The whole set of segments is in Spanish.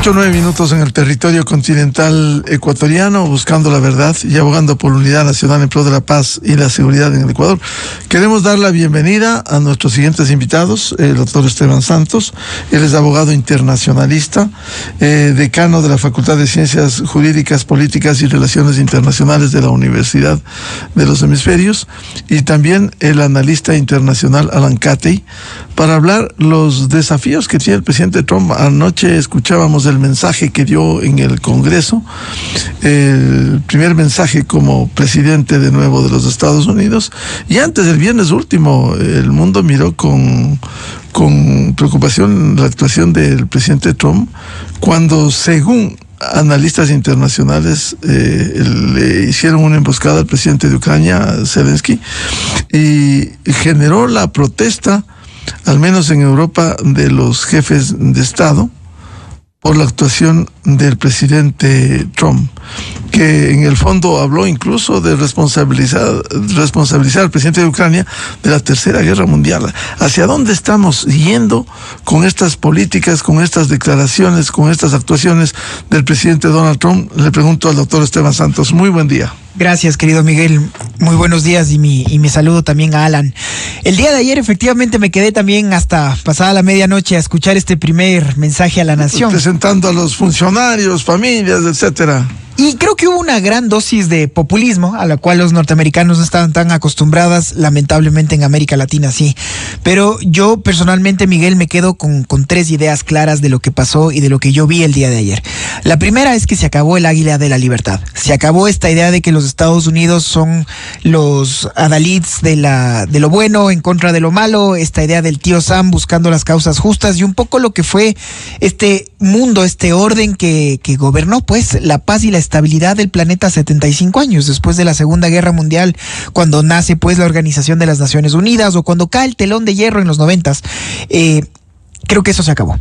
8 o 9 minutos en el territorio continental ecuatoriano, buscando la verdad y abogando por la unidad nacional en pro de la paz y la seguridad en el Ecuador. Queremos dar la bienvenida a nuestros siguientes invitados, el doctor Esteban Santos. Él es abogado internacionalista, decano de la Facultad de Ciencias Jurídicas, Políticas y Relaciones Internacionales de la Universidad de los Hemisferios, y también el analista internacional Alan Catey, para hablar los desafíos que tiene el presidente Trump. Anoche escuchábamos el mensaje que dio en el Congreso, el primer mensaje como presidente de nuevo de los Estados Unidos, y antes, el viernes último, el mundo miró con preocupación la actuación del presidente Trump, cuando, según analistas internacionales, le hicieron una emboscada al presidente de Ucrania, Zelensky, y generó la protesta, al menos en Europa, de los jefes de Estado por la actuación del presidente Trump, que en el fondo habló incluso de responsabilizar al presidente de Ucrania de la Tercera Guerra Mundial. ¿Hacia dónde estamos yendo con estas políticas, con estas declaraciones, con estas actuaciones del presidente Donald Trump? Le pregunto al doctor Esteban Santos. Muy buen día. Gracias, querido Miguel. Muy buenos días, y mi saludo también a Alan. El día de ayer efectivamente me quedé también hasta pasada la medianoche a escuchar este primer mensaje a la nación, presentando a los funcionarios, familias, etcétera. Y creo que hubo una gran dosis de populismo a la cual los norteamericanos no estaban tan acostumbradas, lamentablemente en América Latina sí. Pero yo personalmente, Miguel, me quedo con tres ideas claras de lo que pasó y de lo que yo vi el día de ayer. La primera es que se acabó el águila de la libertad. Se acabó esta idea de que los Estados Unidos son los adalids de lo bueno en contra de lo malo, esta idea del tío Sam buscando las causas justas, y un poco lo que fue este mundo, este orden que gobernó pues la paz y la estabilidad del planeta 75 años después de la Segunda Guerra Mundial, cuando nace pues la Organización de las Naciones Unidas, o cuando cae el telón de hierro en los 90s. Creo que eso se acabó.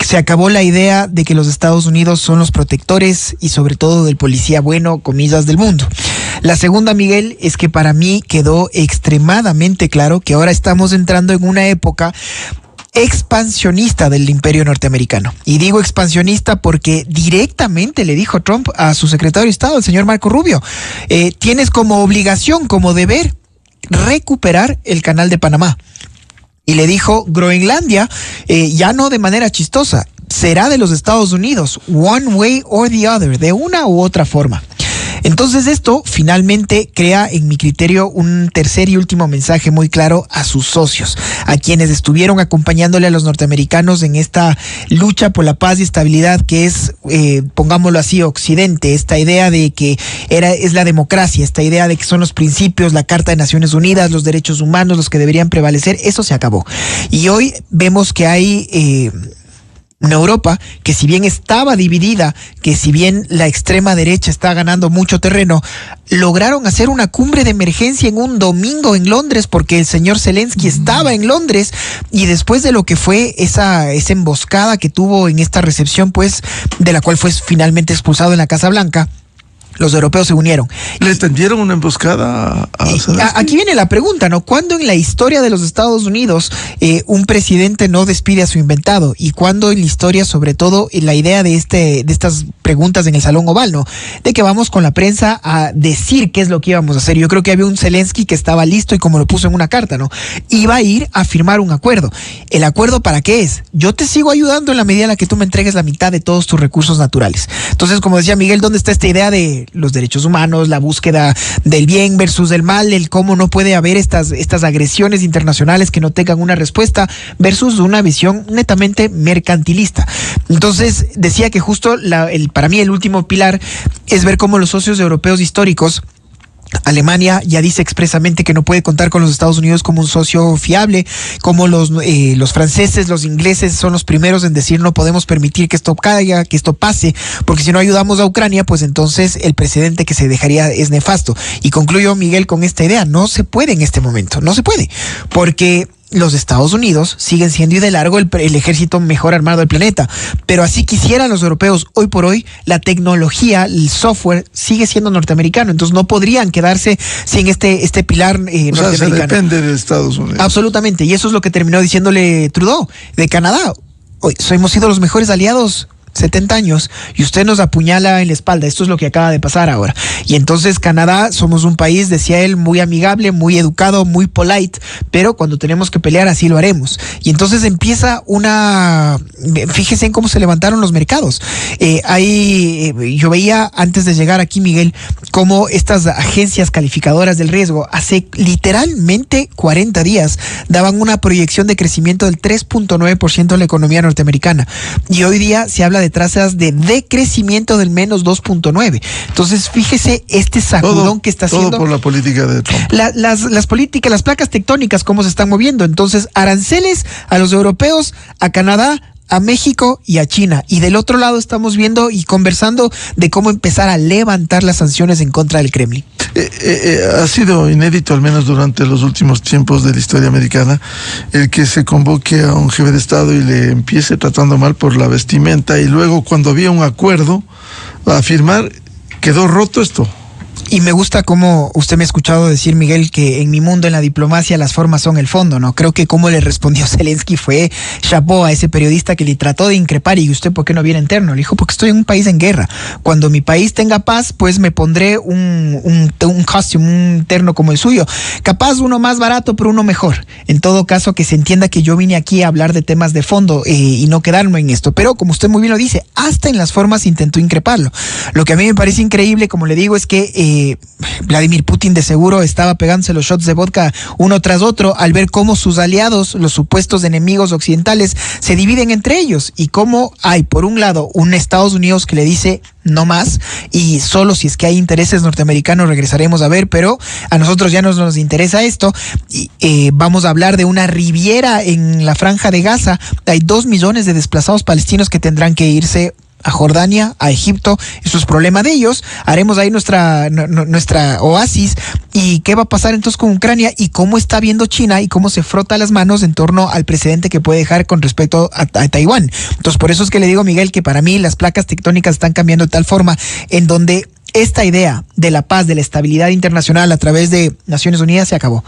Se acabó la idea de que los Estados Unidos son los protectores y sobre todo del policía bueno, comillas, del mundo. La segunda, Miguel, es que para mí quedó extremadamente claro que ahora estamos entrando en una época expansionista del imperio norteamericano. Y digo expansionista porque directamente le dijo Trump a su secretario de Estado, el señor Marco Rubio, tienes como obligación, como deber, recuperar el canal de Panamá. Y le dijo, Groenlandia, ya no de manera chistosa, será de los Estados Unidos, one way or the other, de una u otra forma. Entonces esto finalmente crea, en mi criterio, un tercer y último mensaje muy claro a sus socios, a quienes estuvieron acompañándole a los norteamericanos en esta lucha por la paz y estabilidad que es, pongámoslo así, Occidente, esta idea de que es la democracia, esta idea de que son los principios, la Carta de Naciones Unidas, los derechos humanos los que deberían prevalecer. Eso se acabó. Y hoy vemos que hay una Europa que, si bien estaba dividida, que si bien la extrema derecha está ganando mucho terreno, lograron hacer una cumbre de emergencia en un domingo en Londres, porque el señor Zelensky estaba en Londres, y después de lo que fue esa emboscada que tuvo en esta recepción, pues, de la cual fue finalmente expulsado en la Casa Blanca, los europeos se unieron. ¿Le tendieron una emboscada a Zelensky? Aquí viene la pregunta, ¿no? ¿Cuándo en la historia de los Estados Unidos un presidente no despide a su inventado? ¿Y cuándo en la historia, sobre todo, en la idea de estas preguntas en el Salón Oval, ¿no? De que vamos con la prensa a decir qué es lo que íbamos a hacer. Yo creo que había un Zelensky que estaba listo, y como lo puso en una carta, ¿no? Iba a ir a firmar un acuerdo. ¿El acuerdo para qué es? Yo te sigo ayudando en la medida en la que tú me entregues la mitad de todos tus recursos naturales. Entonces, como decía Miguel, ¿dónde está esta idea de los derechos humanos, la búsqueda del bien versus del mal, el cómo no puede haber estas agresiones internacionales que no tengan una respuesta, versus una visión netamente mercantilista? Entonces, decía que justo para mí el último pilar es ver cómo los socios europeos históricos, Alemania ya dice expresamente que no puede contar con los Estados Unidos como un socio fiable, como los franceses, los ingleses son los primeros en decir no podemos permitir que esto caiga, que esto pase, porque si no ayudamos a Ucrania, pues entonces el precedente que se dejaría es nefasto. Y concluyo, Miguel, con esta idea: no se puede en este momento, no se puede, porque los Estados Unidos siguen siendo y de largo el ejército mejor armado del planeta, pero así quisieran los europeos. Hoy por hoy la tecnología, el software sigue siendo norteamericano, entonces no podrían quedarse sin este pilar norteamericano. O sea, se depende de Estados Unidos. Absolutamente, y eso es lo que terminó diciéndole Trudeau de Canadá. Hoy hemos sido los mejores aliados 70 años, y usted nos apuñala en la espalda. Esto es lo que acaba de pasar ahora. Y entonces Canadá, somos un país, decía él, muy amigable, muy educado, muy polite, pero cuando tenemos que pelear así lo haremos. Y entonces empieza fíjese en cómo se levantaron los mercados. Yo veía antes de llegar aquí, Miguel, cómo estas agencias calificadoras del riesgo hace literalmente 40 días daban una proyección de crecimiento del 3.9% de la economía norteamericana, y hoy día se habla de tasas de decrecimiento del menos 2.9%. Entonces fíjese este sacudón que está haciendo. Todo por la política de Trump. Las políticas, las placas tectónicas, cómo se están moviendo. Entonces, aranceles a los europeos, a Canadá, a México y a China. Y del otro lado estamos viendo y conversando de cómo empezar a levantar las sanciones en contra del Kremlin. Ha sido inédito, al menos durante los últimos tiempos de la historia americana, el que se convoque a un jefe de Estado y le empiece tratando mal por la vestimenta, y luego, cuando había un acuerdo a firmar, quedó roto esto. Y me gusta cómo usted me ha escuchado decir, Miguel, que en mi mundo, en la diplomacia, las formas son el fondo, ¿no? Creo que cómo le respondió Zelensky fue chapeau a ese periodista que le trató de increpar. ¿Y usted por qué no viene interno? Le dijo, porque estoy en un país en guerra. Cuando mi país tenga paz, pues me pondré un costume, un terno como el suyo. Capaz uno más barato, pero uno mejor. En todo caso, que se entienda que yo vine aquí a hablar de temas de fondo y no quedarme en esto. Pero como usted muy bien lo dice, hasta en las formas intentó increparlo. Lo que a mí me parece increíble, como le digo, es que Vladimir Putin de seguro estaba pegándose los shots de vodka uno tras otro al ver cómo sus aliados, los supuestos enemigos occidentales, se dividen entre ellos, y cómo hay, por un lado, un Estados Unidos que le dice no más, y solo si es que hay intereses norteamericanos regresaremos a ver, pero a nosotros ya nos interesa esto. Y vamos a hablar de una riviera en la Franja de Gaza. Hay 2 millones de desplazados palestinos que tendrán que irse a Jordania, a Egipto. Eso es problema de ellos. Haremos ahí nuestra oasis. ¿Y qué va a pasar entonces con Ucrania? Y cómo está viendo China y cómo se frota las manos en torno al precedente que puede dejar con respecto a Taiwán. Entonces, por eso es que le digo, Miguel, que para mí las placas tectónicas están cambiando de tal forma en donde esta idea de la paz, de la estabilidad internacional a través de Naciones Unidas se acabó.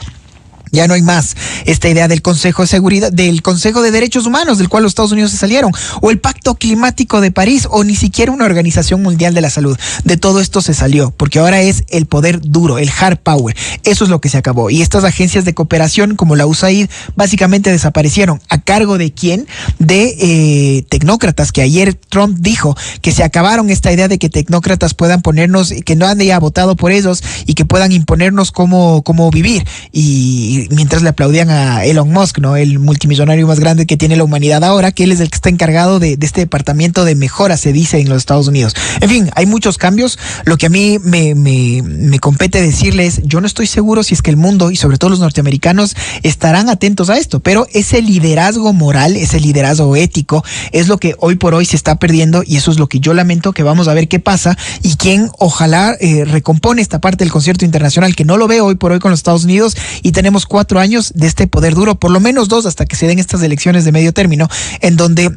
Ya no hay más esta idea del Consejo de Seguridad, del Consejo de Derechos Humanos, del cual los Estados Unidos se salieron, o el Pacto Climático de París, o ni siquiera una Organización Mundial de la Salud. De todo esto se salió, porque ahora es el poder duro, el hard power. Eso es lo que se acabó. Y estas agencias de cooperación, como la USAID, básicamente desaparecieron. ¿A cargo de quién? De tecnócratas, que ayer Trump dijo que se acabaron esta idea de que tecnócratas puedan ponernos, que no han ya votado por ellos, y que puedan imponernos cómo vivir. Y mientras le aplaudían a Elon Musk, ¿no? El multimillonario más grande que tiene la humanidad ahora, que él es el que está encargado de este departamento de mejora, se dice, en los Estados Unidos. En fin, hay muchos cambios. Lo que a mí me compete decirles, yo no estoy seguro si es que el mundo, y sobre todo los norteamericanos, estarán atentos a esto, pero ese liderazgo moral, ese liderazgo ético, es lo que hoy por hoy se está perdiendo, y eso es lo que yo lamento, que vamos a ver qué pasa, y quién ojalá recompone esta parte del concierto internacional, que no lo veo hoy por hoy con los Estados Unidos, y tenemos 4 años de este poder duro, por lo menos 2 hasta que se den estas elecciones de medio término, en donde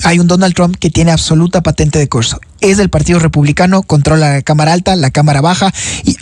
hay un Donald Trump que tiene absoluta patente de corso. Es del Partido Republicano, controla la Cámara Alta, la Cámara Baja, y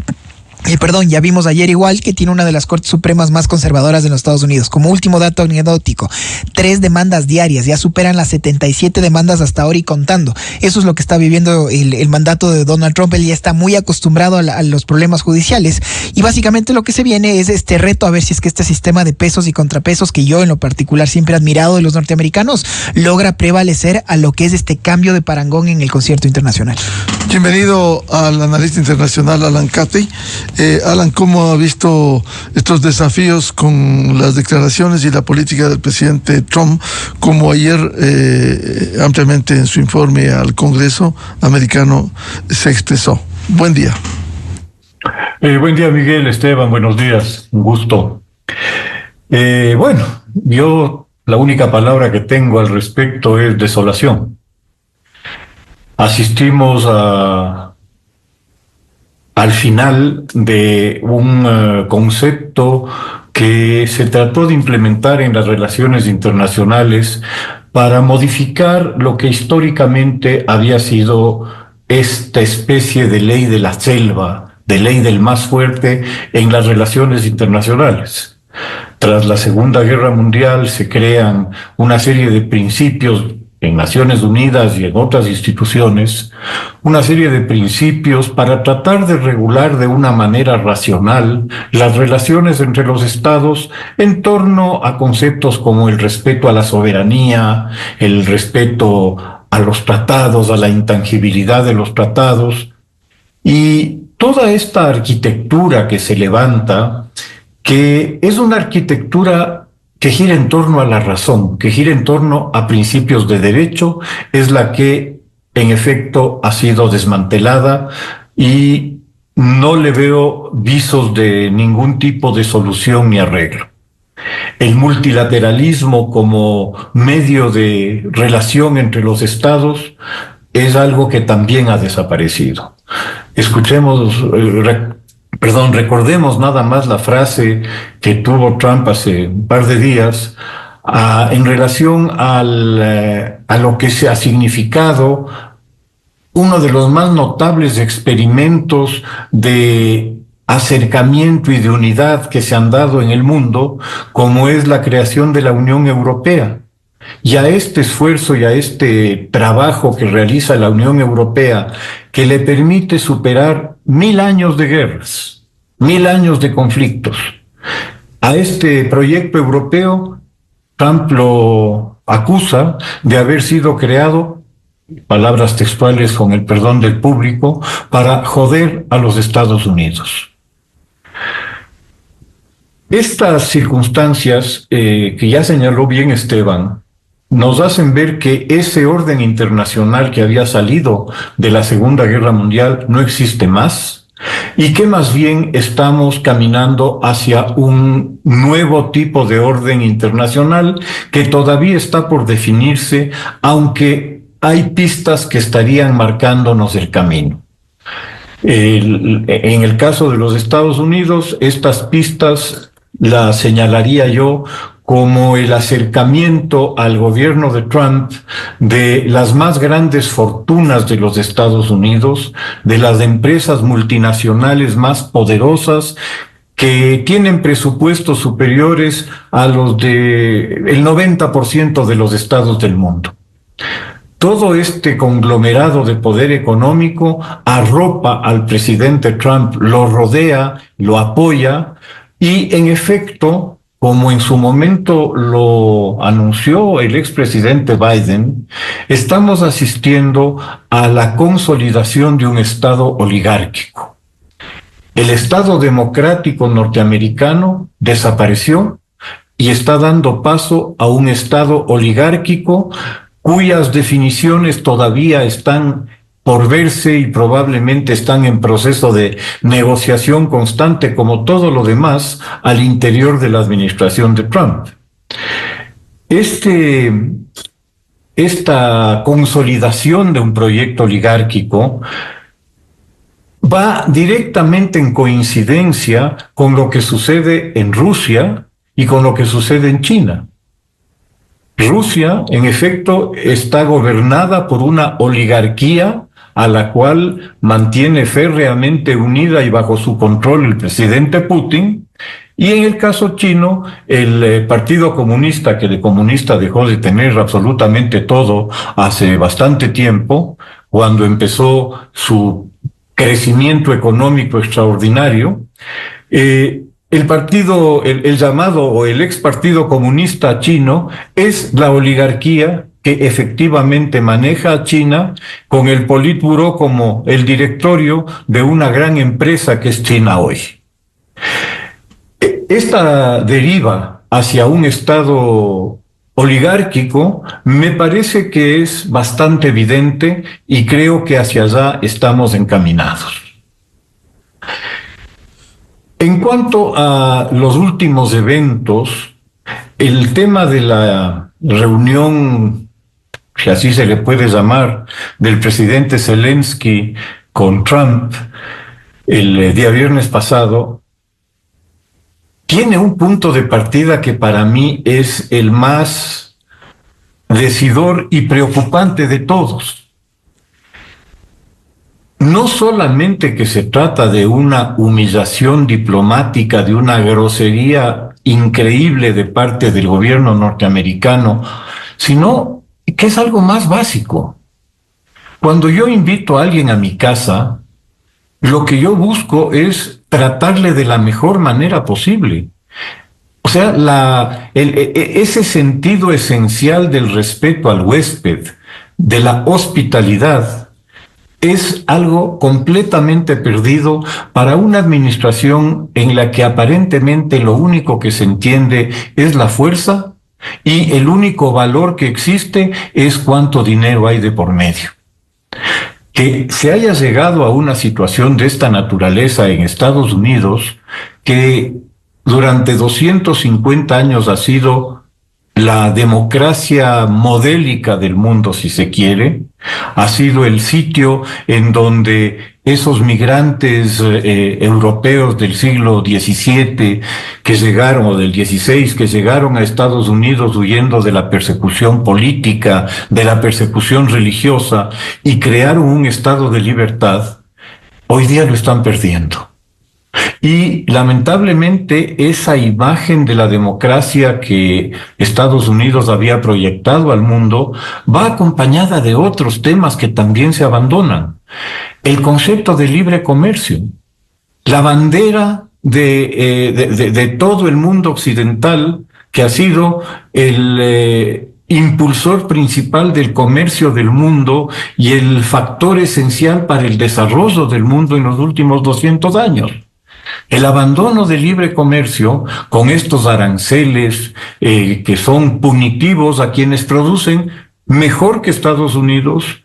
ya vimos ayer igual que tiene una de las Cortes Supremas más conservadoras de los Estados Unidos. Como último dato anecdótico, 3 demandas diarias, ya superan las 77 demandas hasta ahora y contando. Eso es lo que está viviendo el mandato de Donald Trump. Él ya está muy acostumbrado a los problemas judiciales, y básicamente lo que se viene es este reto a ver si es que este sistema de pesos y contrapesos, que yo en lo particular siempre he admirado de los norteamericanos, logra prevalecer a lo que es este cambio de parangón en el concierto internacional. Bienvenido al analista internacional Alan Catey. Alan, ¿cómo ha visto estos desafíos con las declaraciones y la política del presidente Trump, como ayer ampliamente en su informe al Congreso americano se expresó? Buen día. Buen día, Miguel, Esteban, buenos días, un gusto. Bueno, yo la única palabra que tengo al respecto es desolación. Asistimos al final de un concepto que se trató de implementar en las relaciones internacionales para modificar lo que históricamente había sido esta especie de ley de la selva, de ley del más fuerte en las relaciones internacionales. Tras la Segunda Guerra Mundial se crean una serie de principios en Naciones Unidas y en otras instituciones, una serie de principios para tratar de regular de una manera racional las relaciones entre los estados en torno a conceptos como el respeto a la soberanía, el respeto a los tratados, a la intangibilidad de los tratados, y toda esta arquitectura que se levanta, que es una arquitectura que gira en torno a la razón, que gira en torno a principios de derecho, es la que en efecto ha sido desmantelada y no le veo visos de ningún tipo de solución ni arreglo. El multilateralismo como medio de relación entre los estados es algo que también ha desaparecido. Recordemos nada más la frase que tuvo Trump hace un par de días en relación a lo que se ha significado uno de los más notables experimentos de acercamiento y de unidad que se han dado en el mundo, como es la creación de la Unión Europea. Y a este esfuerzo y a este trabajo que realiza la Unión Europea, que le permite superar 1000 años de guerras, 1000 años de conflictos, a este proyecto europeo, Trump lo acusa de haber sido creado, palabras textuales con el perdón del público, para joder a los Estados Unidos. Estas circunstancias que ya señaló bien Esteban, nos hacen ver que ese orden internacional que había salido de la Segunda Guerra Mundial no existe más y que más bien estamos caminando hacia un nuevo tipo de orden internacional que todavía está por definirse, aunque hay pistas que estarían marcándonos el camino. En el caso de los Estados Unidos, estas pistas las señalaría yo como el acercamiento al gobierno de Trump de las más grandes fortunas de los Estados Unidos, de las empresas multinacionales más poderosas que tienen presupuestos superiores a los del 90% de los estados del mundo. Todo este conglomerado de poder económico arropa al presidente Trump, lo rodea, lo apoya y en efecto, como en su momento lo anunció el expresidente Biden, estamos asistiendo a la consolidación de un Estado oligárquico. El Estado democrático norteamericano desapareció y está dando paso a un Estado oligárquico cuyas definiciones todavía están por verse y probablemente están en proceso de negociación constante, como todo lo demás, al interior de la administración de Trump. Esta consolidación de un proyecto oligárquico va directamente en coincidencia con lo que sucede en Rusia y con lo que sucede en China. Rusia, en efecto, está gobernada por una oligarquía a la cual mantiene férreamente unida y bajo su control el presidente Putin, y en el caso chino, el Partido Comunista, que de comunista dejó de tener absolutamente todo hace bastante tiempo, cuando empezó su crecimiento económico extraordinario, el llamado o el ex Partido Comunista Chino es la oligarquía que efectivamente maneja a China con el Politburó como el directorio de una gran empresa que es China hoy. Esta deriva hacia un Estado oligárquico me parece que es bastante evidente y creo que hacia allá estamos encaminados. En cuanto a los últimos eventos, el tema de la reunión, si así se le puede llamar, del presidente Zelensky con Trump el día viernes pasado, tiene un punto de partida que para mí es el más decidor y preocupante de todos. No solamente que se trata de una humillación diplomática, de una grosería increíble de parte del gobierno norteamericano, sino que es algo más básico. Cuando yo invito a alguien a mi casa, lo que yo busco es tratarle de la mejor manera posible. O sea, ese sentido esencial del respeto al huésped, de la hospitalidad, es algo completamente perdido para una administración en la que aparentemente lo único que se entiende es la fuerza y el único valor que existe es cuánto dinero hay de por medio. Que se haya llegado a una situación de esta naturaleza en Estados Unidos, que durante 250 años ha sido la democracia modélica del mundo, si se quiere, ha sido el sitio en donde esos migrantes europeos del siglo XVII que llegaron, o del XVI, que llegaron a Estados Unidos huyendo de la persecución política, de la persecución religiosa, y crearon un estado de libertad, hoy día lo están perdiendo. Y lamentablemente esa imagen de la democracia que Estados Unidos había proyectado al mundo va acompañada de otros temas que también se abandonan. El concepto de libre comercio, la bandera de todo el mundo occidental, que ha sido el impulsor principal del comercio del mundo y el factor esencial para el desarrollo del mundo en los últimos 200 años. El abandono del libre comercio con estos aranceles que son punitivos a quienes producen mejor que Estados Unidos,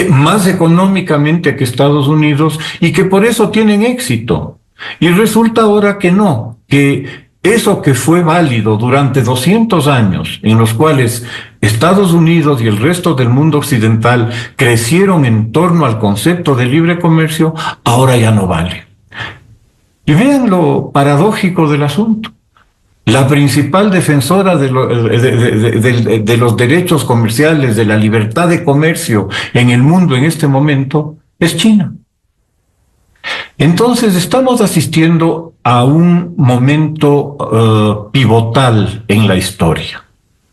más económicamente que Estados Unidos, y que por eso tienen éxito. Y resulta ahora que no, que eso que fue válido durante 200 años, en los cuales Estados Unidos y el resto del mundo occidental crecieron en torno al concepto de libre comercio, ahora ya no vale. Y vean lo paradójico del asunto. La principal defensora de los derechos comerciales, de la libertad de comercio en el mundo en este momento, es China. Entonces estamos asistiendo a un momento pivotal en la historia.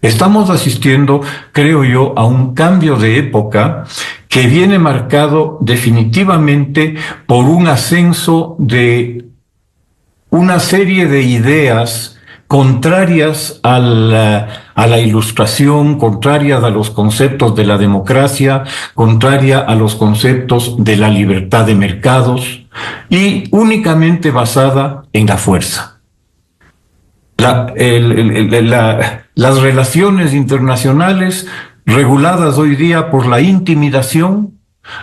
Estamos asistiendo, creo yo, a un cambio de época que viene marcado definitivamente por un ascenso de una serie de ideas contrarias a la ilustración, contrarias a los conceptos de la democracia, contraria a los conceptos de la libertad de mercados y únicamente basada en la fuerza. Las relaciones internacionales reguladas hoy día por la intimidación,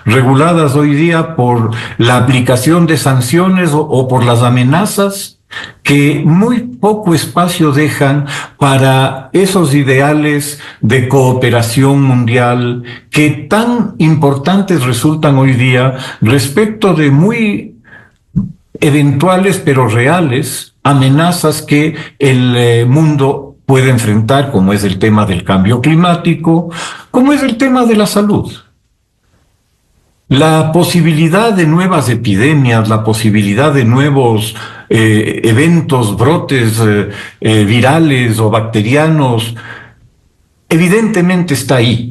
reguladas hoy día por la aplicación de sanciones o por las amenazas, que muy poco espacio dejan para esos ideales de cooperación mundial que tan importantes resultan hoy día respecto de muy eventuales pero reales amenazas que el mundo puede enfrentar, como es el tema del cambio climático, como es el tema de la salud. La posibilidad de nuevas epidemias, la posibilidad de nuevos eventos, brotes virales o bacterianos, evidentemente está ahí.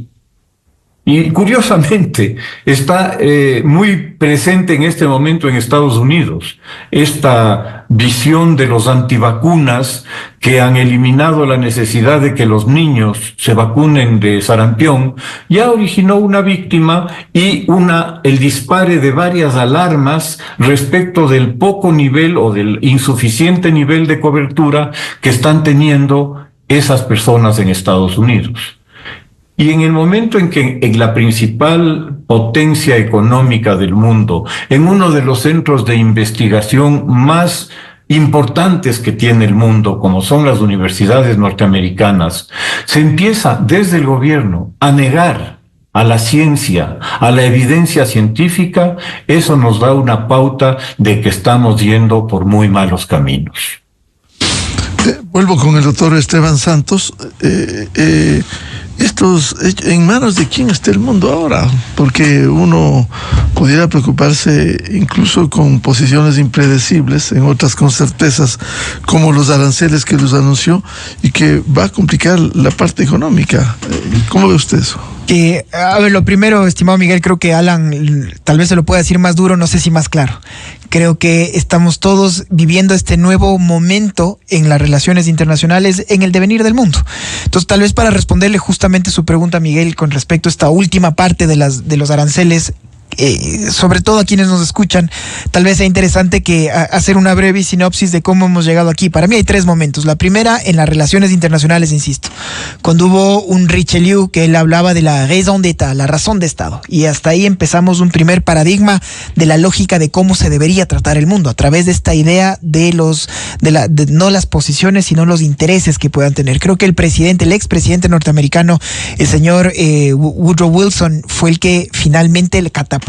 Y curiosamente está muy presente en este momento en Estados Unidos. Esta visión de los antivacunas que han eliminado la necesidad de que los niños se vacunen de sarampión ya originó una víctima y el dispare de varias alarmas respecto del poco nivel o del insuficiente nivel de cobertura que están teniendo esas personas en Estados Unidos. Y en el momento en que en la principal potencia económica del mundo, en uno de los centros de investigación más importantes que tiene el mundo, como son las universidades norteamericanas, se empieza desde el gobierno a negar a la ciencia, a la evidencia científica, eso nos da una pauta de que estamos yendo por muy malos caminos. Vuelvo con el doctor Esteban Santos. ¿En manos de quién está el mundo ahora? Porque uno pudiera preocuparse incluso con posiciones impredecibles, en otras con certezas, como los aranceles que los anunció y que va a complicar la parte económica. ¿Cómo ve usted eso? A ver, lo primero, estimado Miguel, creo que Alan tal vez se lo pueda decir más duro, no sé si más claro. Creo que estamos todos viviendo este nuevo momento en las relaciones internacionales, en el devenir del mundo. Entonces, tal vez para responderle justamente su pregunta, Miguel, con respecto a esta última parte de los aranceles, sobre todo a quienes nos escuchan, tal vez sea interesante que hacer una breve sinopsis de cómo hemos llegado aquí. Para mí hay 3 momentos. La primera, en las relaciones internacionales, insisto, cuando hubo un Richelieu que él hablaba de la raison d'État, la razón de Estado, y hasta ahí empezamos un primer paradigma de la lógica de cómo se debería tratar el mundo, a través de esta idea de no las posiciones, sino los intereses que puedan tener. Creo que el expresidente norteamericano, el señor Woodrow Wilson, fue el que finalmente le catapultó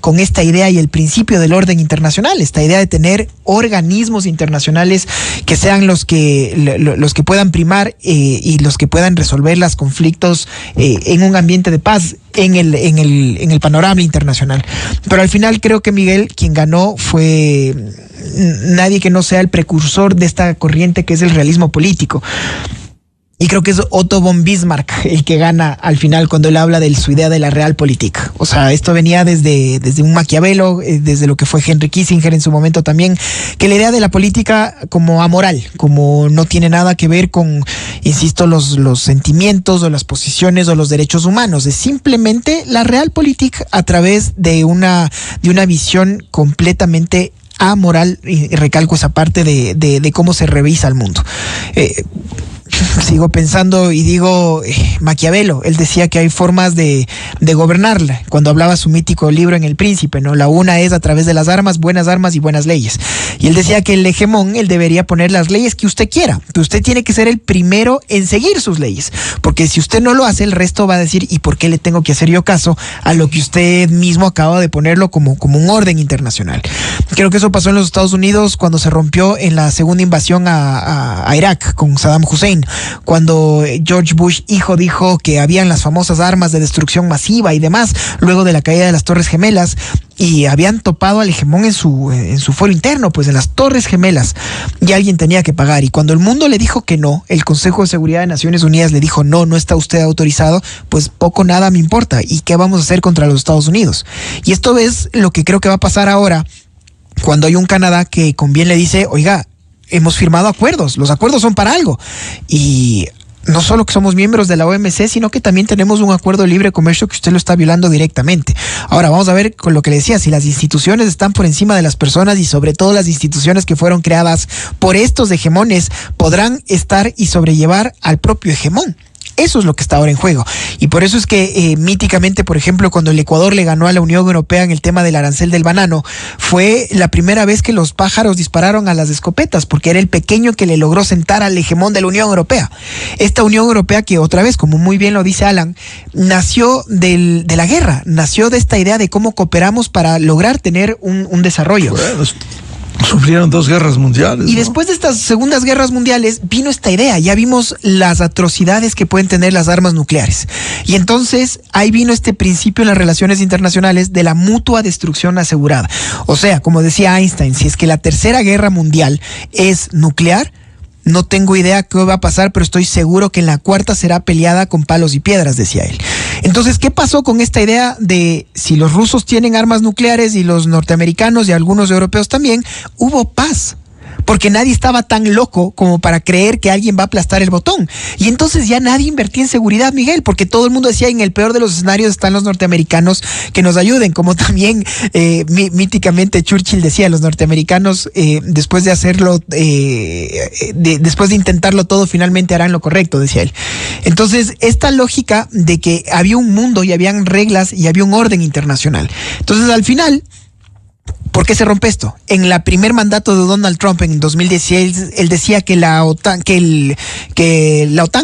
con esta idea y el principio del orden internacional, esta idea de tener organismos internacionales que sean los que puedan primar y los que puedan resolver los conflictos en un ambiente de paz en el panorama internacional. Pero al final creo que Miguel, quien ganó, fue nadie que no sea el precursor de esta corriente que es el realismo político. Y creo que es Otto von Bismarck el que gana al final cuando él habla de su idea de la Realpolitik. O sea, esto venía desde un Maquiavelo, desde lo que fue Henry Kissinger en su momento también, que la idea de la política como amoral, como no tiene nada que ver con, insisto, los sentimientos o las posiciones o los derechos humanos. Es simplemente la Realpolitik a través de una visión completamente amoral, y recalco esa parte de cómo se revisa el mundo. Sigo pensando y digo, Maquiavelo, él decía que hay formas de gobernarla, cuando hablaba su mítico libro en El Príncipe, ¿no? La una es a través de las armas y buenas leyes. Y él decía que el hegemón, él debería poner las leyes que usted quiera, pero usted tiene que ser el primero en seguir sus leyes, porque si usted no lo hace, el resto va a decir, ¿y por qué le tengo que hacer yo caso a lo que usted mismo acaba de ponerlo como un orden internacional? Creo que eso pasó en los Estados Unidos cuando se rompió en la segunda invasión a Irak con Saddam Hussein, cuando George Bush hijo dijo que habían las famosas armas de destrucción masiva y demás, luego de la caída de las Torres Gemelas, y habían topado al hegemón en su fuero interno, pues en las Torres Gemelas, y alguien tenía que pagar. Y cuando el mundo le dijo que no, el Consejo de Seguridad de Naciones Unidas le dijo, no está usted autorizado, pues poco nada me importa. ¿Y qué vamos a hacer contra los Estados Unidos? Y esto es lo que creo que va a pasar ahora, cuando hay un Canadá que con bien le dice, oiga, hemos firmado acuerdos, los acuerdos son para algo. Y no solo que somos miembros de la OMC, sino que también tenemos un acuerdo de libre comercio que usted lo está violando directamente. Ahora vamos a ver con lo que le decía, si las instituciones están por encima de las personas, y sobre todo las instituciones que fueron creadas por estos hegemones podrán estar y sobrellevar al propio hegemón. Eso es lo que está ahora en juego. Y por eso es que míticamente, por ejemplo, cuando el Ecuador le ganó a la Unión Europea en el tema del arancel del banano, fue la primera vez que los pájaros dispararon a las escopetas, porque era el pequeño que le logró sentar al hegemón de la Unión Europea. Esta Unión Europea que, otra vez, como muy bien lo dice Alan, nació de la guerra, nació de esta idea de cómo cooperamos para lograr tener un desarrollo. Bueno, sufrieron 2 guerras mundiales. Y después de estas segundas guerras mundiales vino esta idea, ya vimos las atrocidades que pueden tener las armas nucleares. Y entonces ahí vino este principio en las relaciones internacionales de la mutua destrucción asegurada. O sea, como decía Einstein, si es que la tercera guerra mundial es nuclear, no tengo idea qué va a pasar, pero estoy seguro que en la cuarta será peleada con palos y piedras, decía él. Entonces, ¿qué pasó con esta idea de si los rusos tienen armas nucleares y los norteamericanos y algunos europeos también? Hubo paz, porque nadie estaba tan loco como para creer que alguien va a aplastar el botón. Y entonces ya nadie invertía en seguridad, Miguel, porque todo el mundo decía, en el peor de los escenarios están los norteamericanos que nos ayuden, como también míticamente Churchill decía, los norteamericanos después de hacerlo, después de intentarlo todo, finalmente harán lo correcto, decía él. Entonces, esta lógica de que había un mundo y habían reglas y había un orden internacional. Entonces, al final, ¿por qué se rompe esto? En el primer mandato de Donald Trump en 2016, él decía que la OTAN,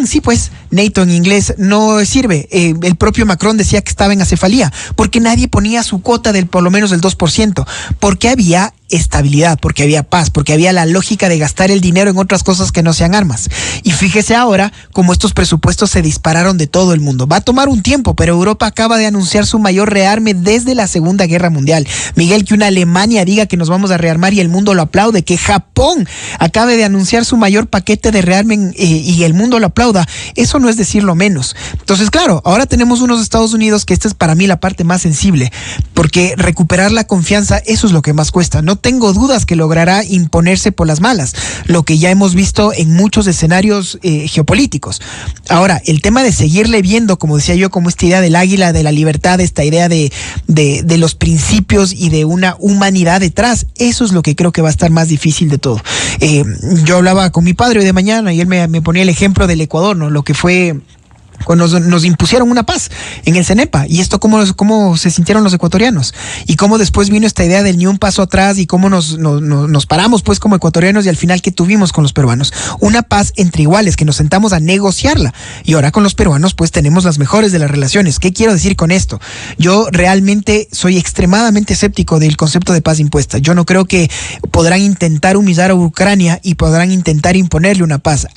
sí, pues, NATO en inglés, no sirve. El propio Macron decía que estaba en acefalía, porque nadie ponía su cuota del por lo menos del 2%, porque había estabilidad, porque había paz, porque había la lógica de gastar el dinero en otras cosas que no sean armas. Y fíjese ahora cómo estos presupuestos se dispararon de todo el mundo. Va a tomar un tiempo, pero Europa acaba de anunciar su mayor rearme desde la Segunda Guerra Mundial. Miguel, que una Alemania diga que nos vamos a rearmar y el mundo lo aplaude, que Japón acabe de anunciar su mayor paquete de rearme y el mundo lo aplauda, eso no es decirlo menos. Entonces, claro, ahora tenemos unos Estados Unidos que esta es para mí la parte más sensible, porque recuperar la confianza, eso es lo que más cuesta. No tengo dudas que logrará imponerse por las malas, lo que ya hemos visto en muchos escenarios geopolíticos. Ahora, el tema de seguirle viendo, como decía yo, como esta idea del águila, de la libertad, esta idea de los principios y de una humanidad detrás, eso es lo que creo que va a estar más difícil de todo. Yo hablaba con mi padre hoy de mañana y él me ponía el ejemplo del Ecuador, ¿no? Lo que fue cuando nos impusieron una paz en el CENEPA, y esto cómo se sintieron los ecuatorianos, y cómo después vino esta idea del ni un paso atrás, y cómo nos paramos pues como ecuatorianos, y al final ¿qué tuvimos con los peruanos? Una paz entre iguales, que nos sentamos a negociarla, y ahora con los peruanos pues tenemos las mejores de las relaciones. ¿Qué quiero decir con esto? Yo realmente soy extremadamente escéptico del concepto de paz impuesta. Yo no creo que podrán intentar humillar a Ucrania y podrán intentar imponerle una paz.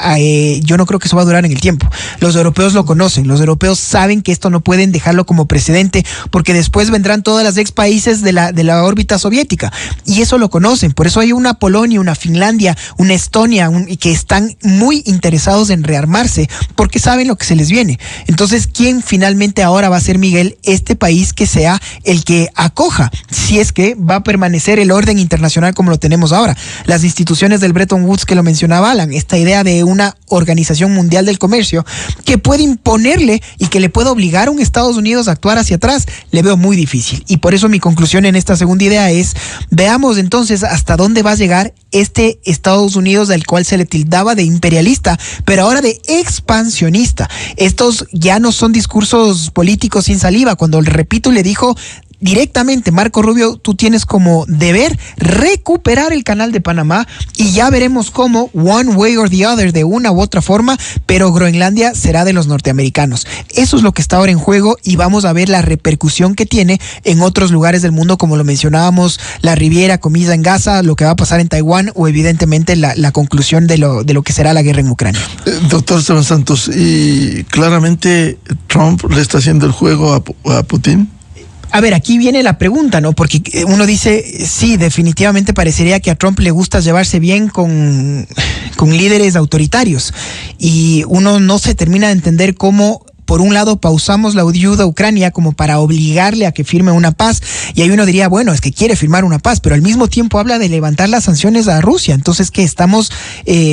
Yo no creo que eso va a durar en el tiempo. Los europeos lo conocen, los europeos saben que esto no pueden dejarlo como precedente, porque después vendrán todas las ex países de la órbita soviética, y eso lo conocen. Por eso hay una Polonia, una Finlandia, una Estonia, que están muy interesados en rearmarse, porque saben lo que se les viene. Entonces, ¿quién finalmente ahora va a ser, Miguel, este país que sea el que acoja, si es que va a permanecer el orden internacional como lo tenemos ahora? Las instituciones del Bretton Woods, que lo mencionaba Alan, esta idea de una organización mundial del comercio que puede imponerle y que le pueda obligar a un Estados Unidos a actuar hacia atrás, le veo muy difícil. Y por eso mi conclusión en esta segunda idea es: veamos entonces hasta dónde va a llegar este Estados Unidos, del cual se le tildaba de imperialista, pero ahora de expansionista. Estos ya no son discursos políticos sin saliva. Cuando, repito, le dijo directamente Marco Rubio, tú tienes como deber recuperar el canal de Panamá, y ya veremos cómo, one way or the other, de una u otra forma, pero Groenlandia será de los norteamericanos. Eso es lo que está ahora en juego, y vamos a ver la repercusión que tiene en otros lugares del mundo, como lo mencionábamos, la Riviera, comida en Gaza, lo que va a pasar en Taiwán, o evidentemente la conclusión de lo que será la guerra en Ucrania. Doctor Esteban Santos, y claramente Trump le está haciendo el juego a Putin. A ver, aquí viene la pregunta, ¿no? Porque uno dice, sí, definitivamente parecería que a Trump le gusta llevarse bien con líderes autoritarios, y uno no se termina de entender cómo, por un lado, pausamos la ayuda a Ucrania como para obligarle a que firme una paz, y ahí uno diría, bueno, es que quiere firmar una paz, pero al mismo tiempo habla de levantar las sanciones a Rusia. Entonces, ¿qué? Estamos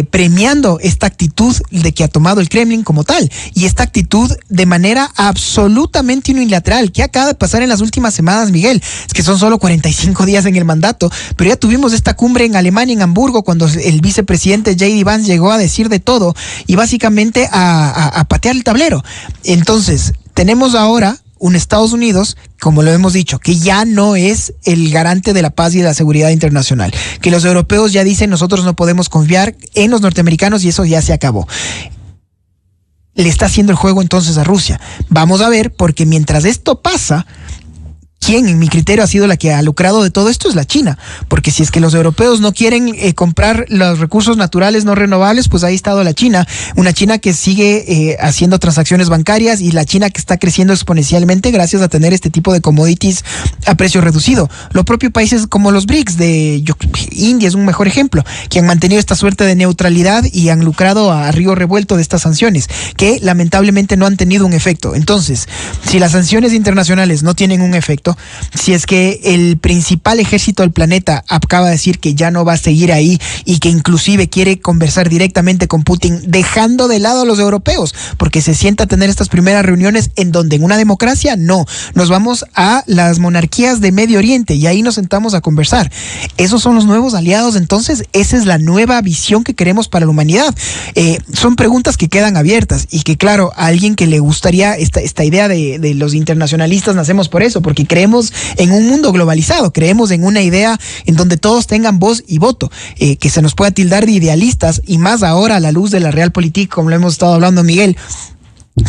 premiando esta actitud de que ha tomado el Kremlin como tal, y esta actitud de manera absolutamente unilateral. ¿Qué acaba de pasar en las últimas semanas, Miguel? Es que son solo 45 días en el mandato, pero ya tuvimos esta cumbre en Alemania, en Hamburgo, cuando el vicepresidente J.D. Vance llegó a decir de todo y básicamente a patear el tablero. Entonces, tenemos ahora un Estados Unidos, como lo hemos dicho, que ya no es el garante de la paz y de la seguridad internacional, que los europeos ya dicen, nosotros no podemos confiar en los norteamericanos, y eso ya se acabó. Le está haciendo el juego entonces a Rusia. Vamos a ver, porque mientras esto pasa, ¿quién, en mi criterio, ha sido la que ha lucrado de todo esto? Es la China, porque si es que los europeos no quieren comprar los recursos naturales no renovables, pues ahí ha estado la China, una China que sigue haciendo transacciones bancarias, y la China que está creciendo exponencialmente gracias a tener este tipo de commodities a precio reducido. Los propios países como los BRICS, India es un mejor ejemplo, que han mantenido esta suerte de neutralidad y han lucrado a río revuelto de estas sanciones, que lamentablemente no han tenido un efecto. Entonces, si las sanciones internacionales no tienen un efecto, si es que el principal ejército del planeta acaba de decir que ya no va a seguir ahí, y que inclusive quiere conversar directamente con Putin, dejando de lado a los europeos, porque se sienta a tener estas primeras reuniones en donde en una democracia no, nos vamos a las monarquías de Medio Oriente y ahí nos sentamos a conversar. Esos son los nuevos aliados. Entonces, esa es la nueva visión que queremos para la humanidad. Son preguntas que quedan abiertas, y que, claro, a alguien que le gustaría esta idea de los internacionalistas, nacemos por eso, porque creemos en un mundo globalizado, creemos en una idea en donde todos tengan voz y voto, que se nos pueda tildar de idealistas, y más ahora a la luz de la realpolitik, como lo hemos estado hablando, Miguel.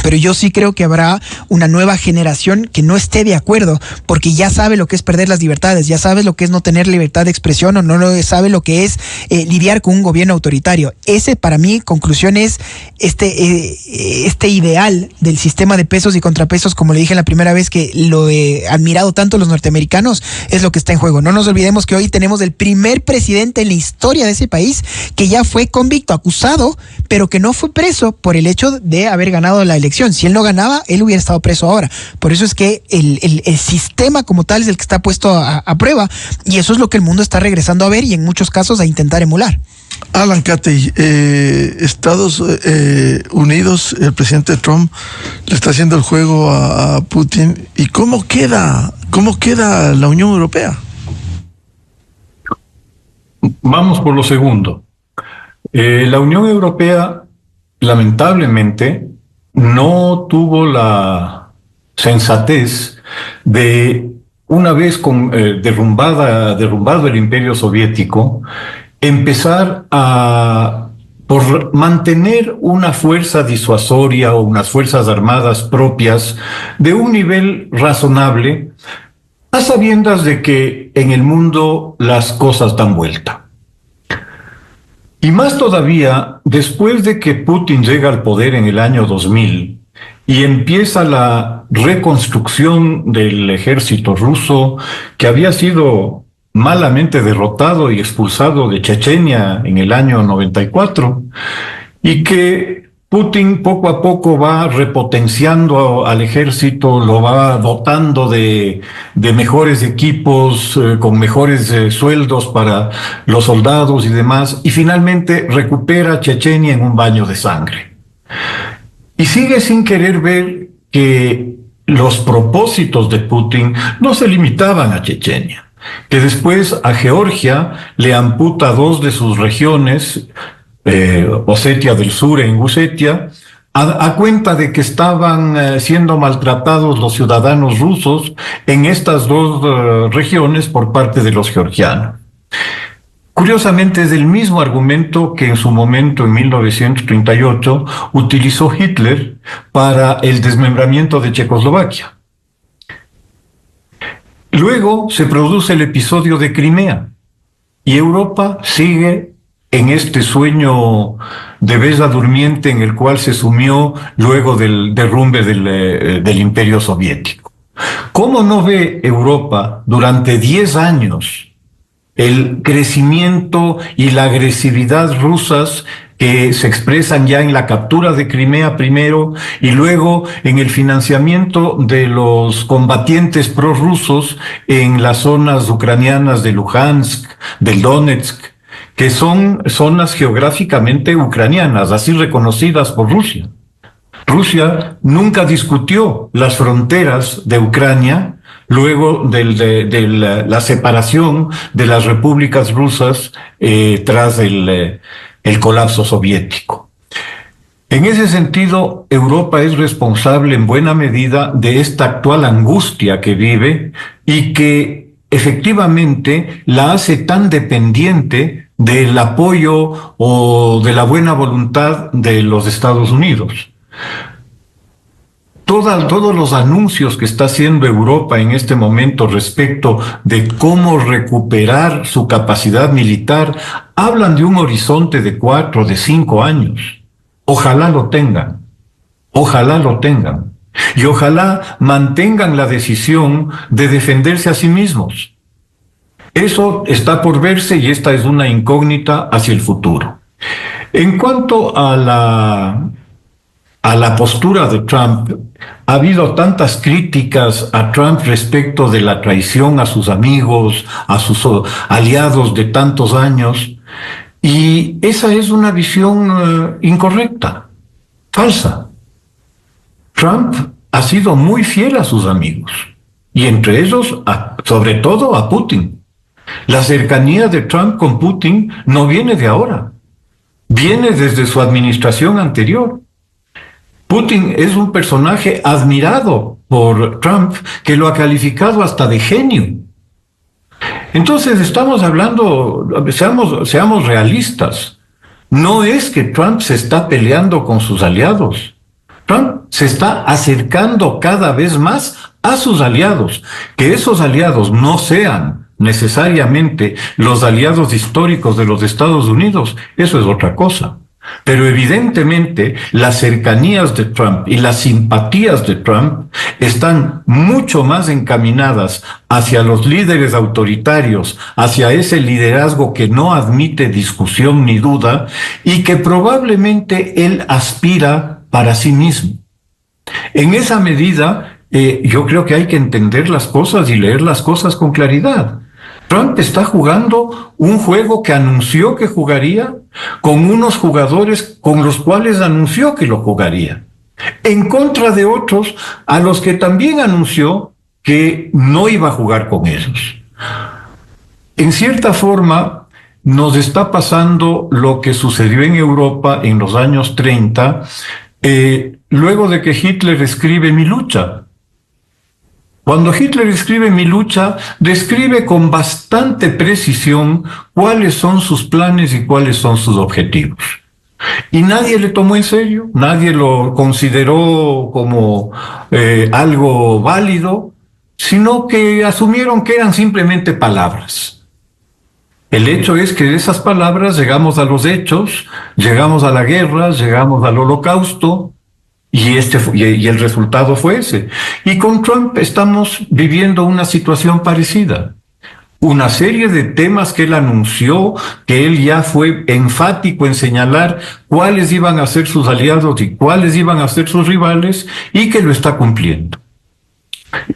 Pero yo sí creo que habrá una nueva generación que no esté de acuerdo, porque ya sabe lo que es perder las libertades, ya sabe lo que es no tener libertad de expresión, o no sabe lo que es lidiar con un gobierno autoritario. Ese, para mí, conclusión es este ideal del sistema de pesos y contrapesos, como le dije la primera vez, que lo he admirado tanto los norteamericanos, es lo que está en juego. No nos olvidemos que hoy tenemos el primer presidente en la historia de ese país que ya fue convicto, acusado, pero que no fue preso por el hecho de haber ganado la elección. Si él no ganaba, él hubiera estado preso ahora. Por eso es que el sistema como tal es el que está puesto a prueba, y eso es lo que el mundo está regresando a ver y en muchos casos a intentar emular. Alan Catey, Estados Unidos, el presidente Trump le está haciendo el juego a Putin. ¿Y cómo queda la Unión Europea? Vamos por lo segundo. La Unión Europea, lamentablemente, no tuvo la sensatez de, una vez derrumbado el Imperio Soviético, empezar por mantener una fuerza disuasoria o unas fuerzas armadas propias de un nivel razonable, a sabiendas de que en el mundo las cosas dan vuelta. Y más todavía, después de que Putin llega al poder en el año 2000 y empieza la reconstrucción del ejército ruso, que había sido malamente derrotado y expulsado de Chechenia en el año 94, y que Putin poco a poco va repotenciando al ejército, lo va dotando de mejores equipos, con mejores sueldos para los soldados y demás, y finalmente recupera Chechenia en un baño de sangre. Y sigue sin querer ver que los propósitos de Putin no se limitaban a Chechenia, que después a Georgia le amputa 2 de sus regiones, Osetia del Sur e Ingusetia, a cuenta de que estaban siendo maltratados los ciudadanos rusos en estas 2 regiones por parte de los georgianos. Curiosamente, es el mismo argumento que en su momento, en 1938, utilizó Hitler para el desmembramiento de Checoslovaquia. Luego se produce el episodio de Crimea y Europa sigue en este sueño de bella durmiente en el cual se sumió luego del derrumbe del Imperio Soviético. ¿Cómo no ve Europa durante 10 años el crecimiento y la agresividad rusas que se expresan ya en la captura de Crimea primero y luego en el financiamiento de los combatientes prorrusos en las zonas ucranianas de Luhansk, del Donetsk, que son zonas geográficamente ucranianas, así reconocidas por Rusia? Rusia nunca discutió las fronteras de Ucrania luego de la separación de las repúblicas rusas tras el colapso soviético. En ese sentido, Europa es responsable en buena medida de esta actual angustia que vive y que efectivamente la hace tan dependiente del apoyo o de la buena voluntad de los Estados Unidos. Todos los anuncios que está haciendo Europa en este momento respecto de cómo recuperar su capacidad militar hablan de un horizonte de 4, de 5 años. Ojalá lo tengan, y ojalá mantengan la decisión de defenderse a sí mismos. Eso está por verse y esta es una incógnita hacia el futuro. En cuanto a la postura de Trump, ha habido tantas críticas a Trump respecto de la traición a sus amigos, a sus aliados de tantos años, y esa es una visión incorrecta, falsa. Trump ha sido muy fiel a sus amigos, y entre ellos, sobre todo, a Putin. La cercanía de Trump con Putin no viene de ahora, viene desde su administración anterior. Putin es un personaje admirado por Trump, que lo ha calificado hasta de genio. Entonces estamos hablando, seamos realistas. No es que Trump se está peleando con sus aliados. Trump se está acercando cada vez más a sus aliados. Que esos aliados no sean necesariamente los aliados históricos de los Estados Unidos, eso es otra cosa. Pero evidentemente las cercanías de Trump y las simpatías de Trump están mucho más encaminadas hacia los líderes autoritarios, hacia ese liderazgo que no admite discusión ni duda y que probablemente él aspira para sí mismo. En esa medida, yo creo que hay que entender las cosas y leer las cosas con claridad. Trump está jugando un juego que anunció que jugaría con unos jugadores con los cuales anunció que lo jugaría, en contra de otros a los que también anunció que no iba a jugar con ellos. En cierta forma, nos está pasando lo que sucedió en Europa en los años 30, luego de que Hitler escribe Mi lucha. Cuando Hitler escribe Mi lucha, describe con bastante precisión cuáles son sus planes y cuáles son sus objetivos. Y nadie le tomó en serio, nadie lo consideró como algo válido, sino que asumieron que eran simplemente palabras. El hecho es que de esas palabras llegamos a los hechos, llegamos a la guerra, llegamos al holocausto, y el resultado fue ese. Y con Trump estamos viviendo una situación parecida. Una serie de temas que él anunció, que él ya fue enfático en señalar cuáles iban a ser sus aliados y cuáles iban a ser sus rivales, y que lo está cumpliendo.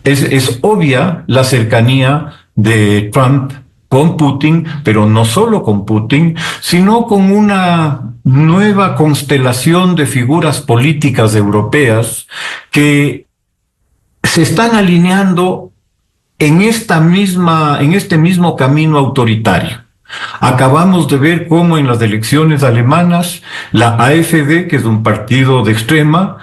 Es obvia la cercanía de Trump con Putin, pero no solo con Putin, sino con una nueva constelación de figuras políticas europeas que se están alineando en este mismo camino autoritario. Acabamos de ver cómo en las elecciones alemanas la AfD, que es un partido de extrema,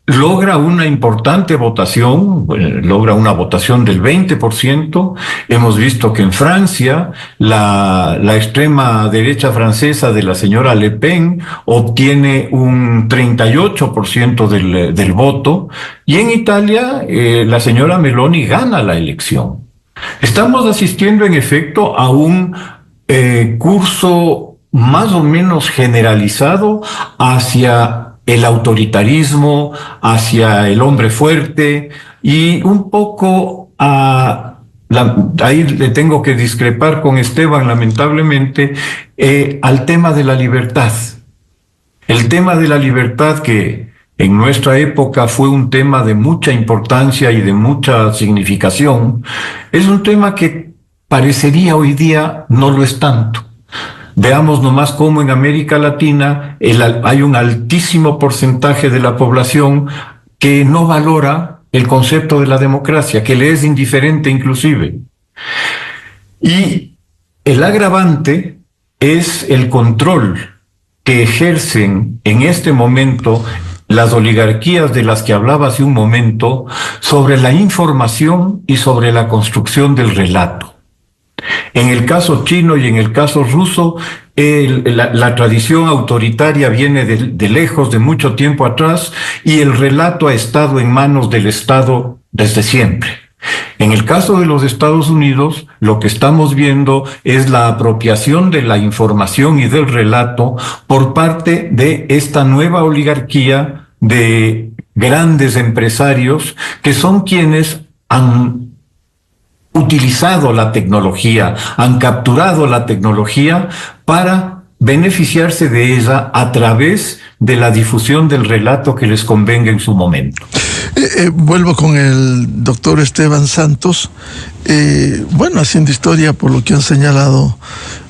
logra una importante votación, logra una votación del 20%. Hemos visto que en Francia la extrema derecha francesa de la señora Le Pen obtiene un 38% del voto, y en Italia la señora Meloni gana la elección. Estamos asistiendo en efecto a un curso más o menos generalizado hacia el autoritarismo, hacia el hombre fuerte, y un poco ahí le tengo que discrepar con Esteban, lamentablemente, al tema de la libertad. El tema de la libertad, que en nuestra época fue un tema de mucha importancia y de mucha significación, es un tema que parecería hoy día no lo es tanto. Veamos nomás cómo en América Latina hay un altísimo porcentaje de la población que no valora el concepto de la democracia, que le es indiferente inclusive. Y el agravante es el control que ejercen en este momento las oligarquías de las que hablaba hace un momento sobre la información y sobre la construcción del relato. En el caso chino y en el caso ruso, la tradición autoritaria viene de lejos, de mucho tiempo atrás, y el relato ha estado en manos del Estado desde siempre. En el caso de los Estados Unidos, lo que estamos viendo es la apropiación de la información y del relato por parte de esta nueva oligarquía de grandes empresarios que son quienes han utilizado la tecnología, han capturado la tecnología para beneficiarse de ella a través de la difusión del relato que les convenga en su momento. Vuelvo con el doctor Esteban Santos. Haciendo historia por lo que han señalado,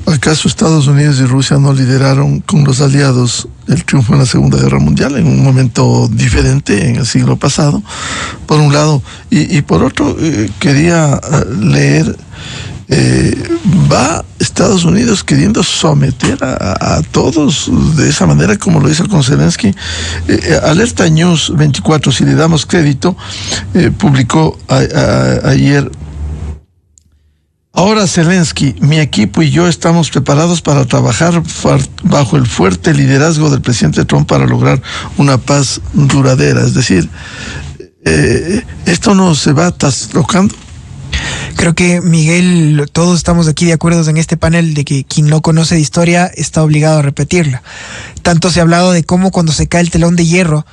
¿acaso Estados Unidos y Rusia no lideraron con los aliados el triunfo en la Segunda Guerra Mundial en un momento diferente en el siglo pasado? Por un lado, y por otro, quería leer, va Estados Unidos queriendo someter a todos de esa manera como lo hizo con Zelensky. Alerta News 24, si le damos crédito, publicó ayer Ahora Zelensky, mi equipo y yo estamos preparados para trabajar bajo el fuerte liderazgo del presidente Trump para lograr una paz duradera. Es decir, ¿esto no se va traslocando? Creo que, Miguel, todos estamos aquí de acuerdo en este panel de que quien no conoce de historia está obligado a repetirla. Tanto se ha hablado de cómo cuando se cae el telón de hierro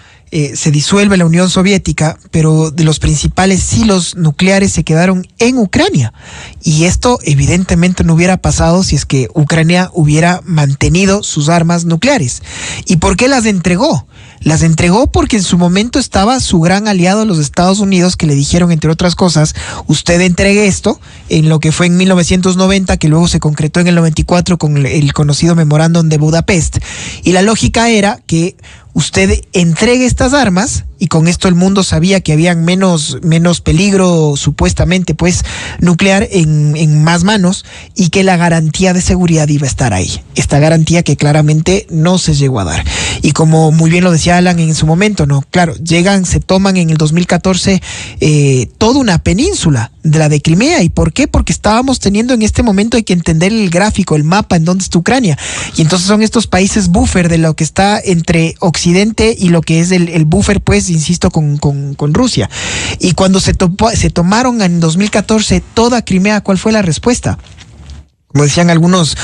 se disuelve la Unión Soviética, pero de los principales silos nucleares se quedaron en Ucrania. Y esto evidentemente no hubiera pasado si es que Ucrania hubiera mantenido sus armas nucleares. ¿Y por qué las entregó? Las entregó porque en su momento estaba su gran aliado, los Estados Unidos, que le dijeron, entre otras cosas, usted entregue esto, en lo que fue en 1990, que luego se concretó en el 94 con el conocido Memorándum de Budapest. Y la lógica era que usted entregue estas armas, y con esto el mundo sabía que había menos peligro supuestamente pues nuclear en más manos, y que la garantía de seguridad iba a estar ahí. Esta garantía que claramente no se llegó a dar. Y como muy bien lo decía Alan en su momento, ¿no? Claro, se toman en el 2014 toda una península de la de Crimea. ¿Y por qué? Porque estábamos teniendo en este momento, hay que entender el gráfico, el mapa en donde está Ucrania. Y entonces son estos países buffer de lo que está entre Occidente y lo que es el buffer, pues, insisto, con Rusia. Y cuando se tomaron en 2014 toda Crimea, ¿cuál fue la respuesta? Como decían algunos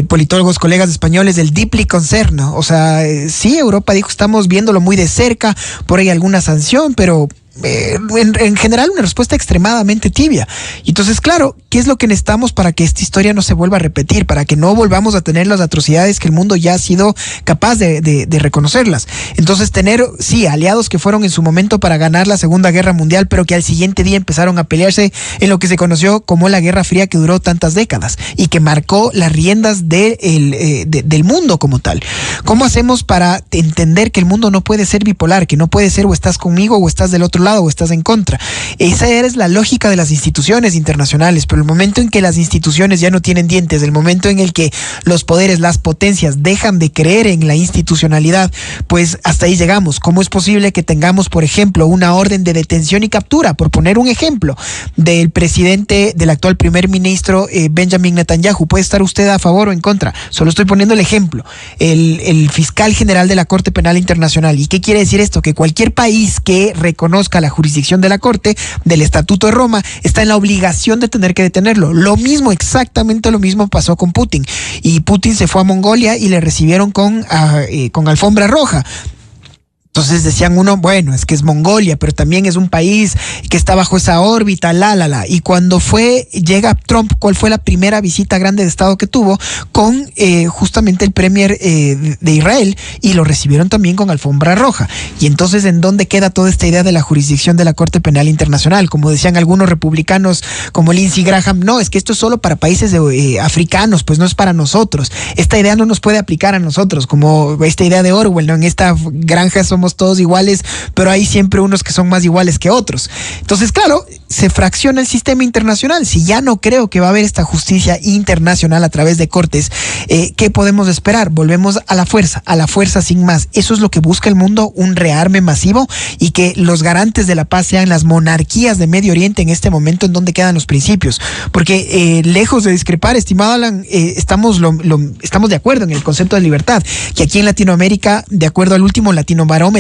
politólogos, colegas españoles, el deeply concerned, ¿no? O sea, sí, Europa dijo, estamos viéndolo muy de cerca, por ahí alguna sanción, pero en general una respuesta extremadamente tibia. Y entonces, claro, ¿qué es lo que necesitamos para que esta historia no se vuelva a repetir? Para que no volvamos a tener las atrocidades que el mundo ya ha sido capaz de reconocerlas. Entonces, tener, sí, aliados que fueron en su momento para ganar la Segunda Guerra Mundial, pero que al siguiente día empezaron a pelearse en lo que se conoció como la Guerra Fría, que duró tantas décadas y que marcó las riendas del mundo como tal. ¿Cómo hacemos para entender que el mundo no puede ser bipolar, que no puede ser o estás conmigo o estás del otro lado o estás en contra? Esa es la lógica de las instituciones internacionales, pero el momento en que las instituciones ya no tienen dientes, el momento en el que los poderes, las potencias dejan de creer en la institucionalidad, pues hasta ahí llegamos. ¿Cómo es posible que tengamos, por ejemplo, una orden de detención y captura, por poner un ejemplo, del presidente, del actual primer ministro Benjamin Netanyahu? ¿Puede estar usted a favor o en contra? Solo estoy poniendo el ejemplo. El fiscal general de la Corte Penal Internacional. ¿Y qué quiere decir esto? Que cualquier país que reconozca la jurisdicción de la Corte, del Estatuto de Roma, está en la obligación de tener que detenerlo. Lo mismo, exactamente lo mismo pasó con Putin. Y Putin se fue a Mongolia y le recibieron con alfombra roja. Entonces decían uno, bueno, es que es Mongolia, pero también es un país que está bajo esa órbita, Y cuando llega Trump, ¿cuál fue la primera visita grande de Estado que tuvo? Con justamente el premier de Israel, y lo recibieron también con alfombra roja. Y entonces, ¿en dónde queda toda esta idea de la jurisdicción de la Corte Penal Internacional? Como decían algunos republicanos, como Lindsey Graham, no, es que esto es solo para países africanos, pues no es para nosotros. Esta idea no nos puede aplicar a nosotros, como esta idea de Orwell, ¿no? En esta granja somos todos iguales, pero hay siempre unos que son más iguales que otros. Entonces, claro, se fracciona el sistema internacional. Si ya no creo que va a haber esta justicia internacional a través de cortes, ¿qué podemos esperar? Volvemos a la fuerza sin más. Eso es lo que busca el mundo, un rearme masivo, y que los garantes de la paz sean las monarquías de Medio Oriente en este momento, en donde quedan los principios. Porque lejos de discrepar, estimado Alan, estamos de acuerdo en el concepto de libertad, que aquí en Latinoamérica, de acuerdo al último Latinobarómetro,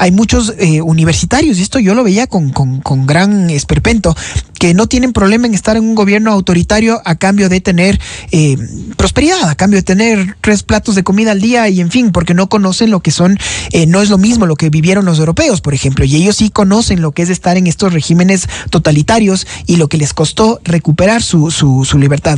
hay muchos universitarios, y esto yo lo veía con gran esperpento, que no tienen problema en estar en un gobierno autoritario a cambio de tener prosperidad, a cambio de tener 3 platos de comida al día, y en fin, porque no conocen lo que son, no es lo mismo lo que vivieron los europeos, por ejemplo, y ellos sí conocen lo que es estar en estos regímenes totalitarios y lo que les costó recuperar su libertad.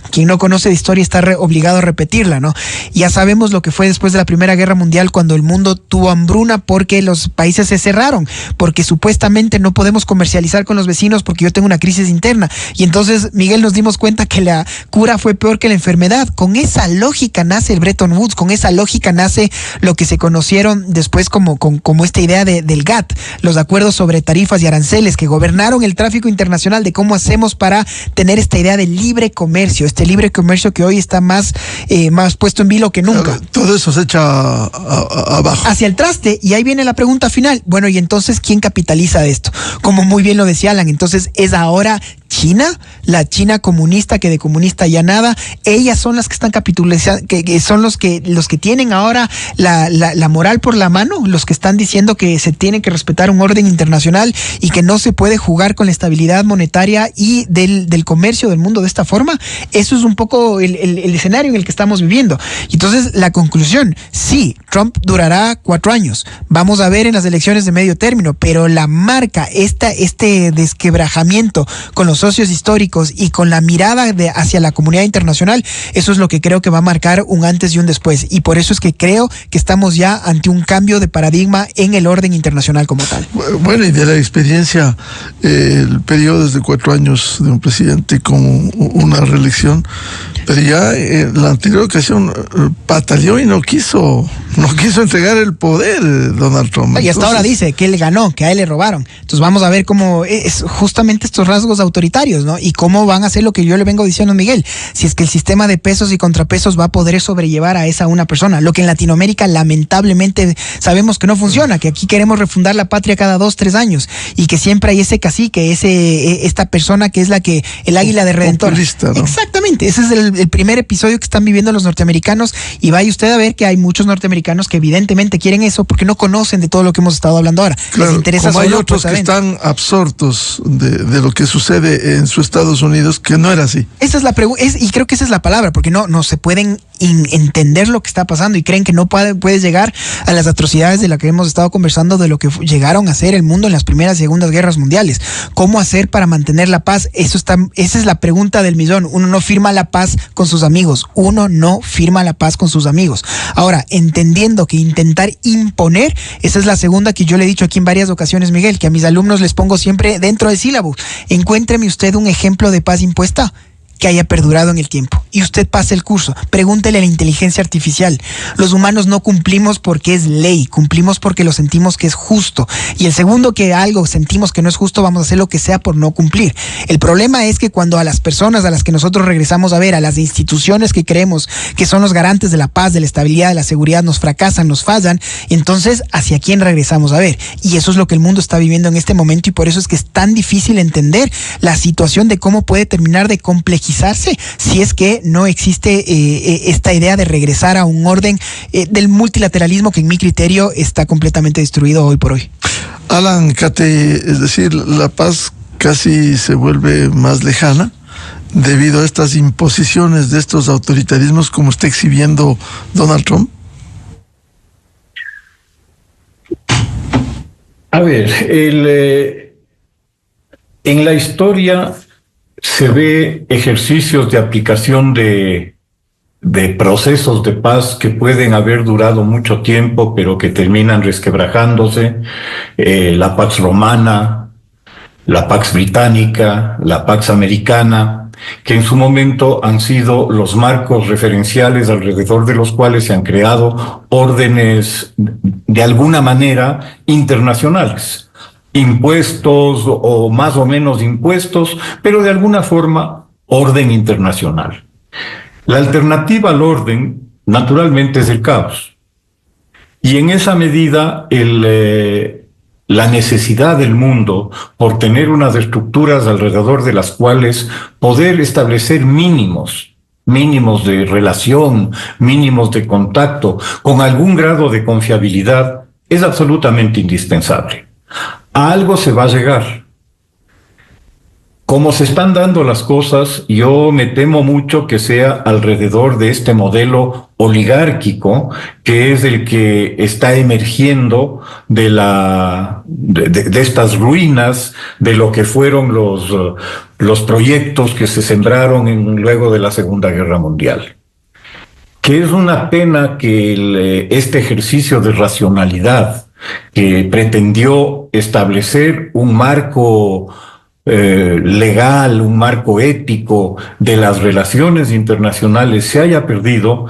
Quien no conoce de historia está obligado a repetirla, ¿no? Ya sabemos lo que fue después de la Primera Guerra Mundial, cuando el mundo tuvo hambruna porque los países se cerraron, porque supuestamente no podemos comercializar con los vecinos porque yo tengo una crisis interna. Y entonces, Miguel, nos dimos cuenta que la cura fue peor que la enfermedad. Con esa lógica nace el Bretton Woods, con esa lógica nace lo que se conocieron después como esta idea del GATT, los acuerdos sobre tarifas y aranceles que gobernaron el tráfico internacional, de cómo hacemos para tener esta idea de libre comercio, este libre comercio que hoy está más puesto en vilo que nunca. Todo eso se echa abajo, hacia el traste, y ahí viene la pregunta final. Bueno, y entonces, ¿quién capitaliza de esto? Como muy bien lo decía Alan, entonces es ahora China, la China comunista, que de comunista ya nada. Ellas son las que están capitulando, que son los que tienen ahora la moral por la mano, los que están diciendo que se tiene que respetar un orden internacional y que no se puede jugar con la estabilidad monetaria y del comercio del mundo de esta forma. Eso es un poco el escenario en el que estamos viviendo. Entonces, la conclusión, sí, Trump durará 4 años. Vamos a ver en las elecciones de medio término, pero la marca, este desquebrajamiento con los socios históricos y con la mirada hacia la comunidad internacional, eso es lo que creo que va a marcar un antes y un después. Y por eso es que creo que estamos ya ante un cambio de paradigma en el orden internacional como tal. Bueno, y de la experiencia, el periodo de 4 años de un presidente con una reelección, pero ya en la anterior ocasión pataleó y no quiso entregar el poder, Donald Trump. Y hasta ahora dice que él ganó, que a él le robaron. Entonces vamos a ver cómo es justamente estos rasgos autoritarios, ¿no? Y cómo van a hacer lo que yo le vengo diciendo a Miguel. Si es que el sistema de pesos y contrapesos va a poder sobrellevar a esa una persona, lo que en Latinoamérica lamentablemente sabemos que no funciona, que aquí queremos refundar la patria cada 2-3 años y que siempre hay ese cacique, esta persona que es el águila de redentor. Populista, ¿no? Exactamente, ese es el primer episodio que están viviendo los norteamericanos, y vaya usted a ver que hay muchos norteamericanos que evidentemente quieren eso porque no conocen de todo lo que hemos estado hablando ahora. Claro, les interesa como hay solo, otros pues, que están absortos de lo que sucede en sus Estados Unidos, que no era así. Esa es la pregunta, y creo que esa es la palabra, porque no se pueden entender lo que está pasando y creen que no puedes llegar a las atrocidades de las que hemos estado conversando, de lo que llegaron a hacer el mundo en las primeras y segundas guerras mundiales. ¿Cómo hacer para mantener la paz? Esa es la pregunta del millón. Uno no firma la paz con sus amigos. Uno no firma la paz con sus amigos. Ahora, entendiendo que intentar imponer, esa es la segunda que yo le he dicho aquí en varias ocasiones, Miguel, que a mis alumnos les pongo siempre dentro del sílabo. Encuéntreme usted un ejemplo de paz impuesta que haya perdurado en el tiempo. Y usted pasa el curso, pregúntele a la inteligencia artificial. Los humanos no cumplimos porque es ley, cumplimos porque lo sentimos que es justo. Y el segundo que algo sentimos que no es justo, vamos a hacer lo que sea por no cumplir. El problema es que cuando a las personas a las que nosotros regresamos a ver, a las instituciones que creemos que son los garantes de la paz, de la estabilidad, de la seguridad, nos fracasan, nos fallan, entonces ¿hacia quién regresamos a ver? Y eso es lo que el mundo está viviendo en este momento, y por eso es que es tan difícil entender la situación de cómo puede terminar de complejizarse si es que no existe esta idea de regresar a un orden del multilateralismo que en mi criterio está completamente destruido hoy por hoy. Alan, Kate, es decir, la paz casi se vuelve más lejana debido a estas imposiciones de estos autoritarismos como está exhibiendo Donald Trump. A ver, en la historia se ve ejercicios de aplicación de procesos de paz que pueden haber durado mucho tiempo, pero que terminan resquebrajándose. La Pax Romana, la Pax Británica, la Pax Americana, que en su momento han sido los marcos referenciales alrededor de los cuales se han creado órdenes de alguna manera internacionales. Impuestos o más o menos impuestos, pero de alguna forma orden internacional. La alternativa al orden, naturalmente, es el caos. Y en esa medida, la necesidad del mundo por tener unas estructuras alrededor de las cuales poder establecer mínimos de relación, mínimos de contacto, con algún grado de confiabilidad, es absolutamente indispensable. A algo se va a llegar. Como se están dando las cosas, yo me temo mucho que sea alrededor de este modelo oligárquico, que es el que está emergiendo de estas ruinas de lo que fueron los proyectos que se sembraron luego de la Segunda Guerra Mundial. Que es una pena que este ejercicio de racionalidad que pretendió establecer un marco legal, un marco ético de las relaciones internacionales se haya perdido,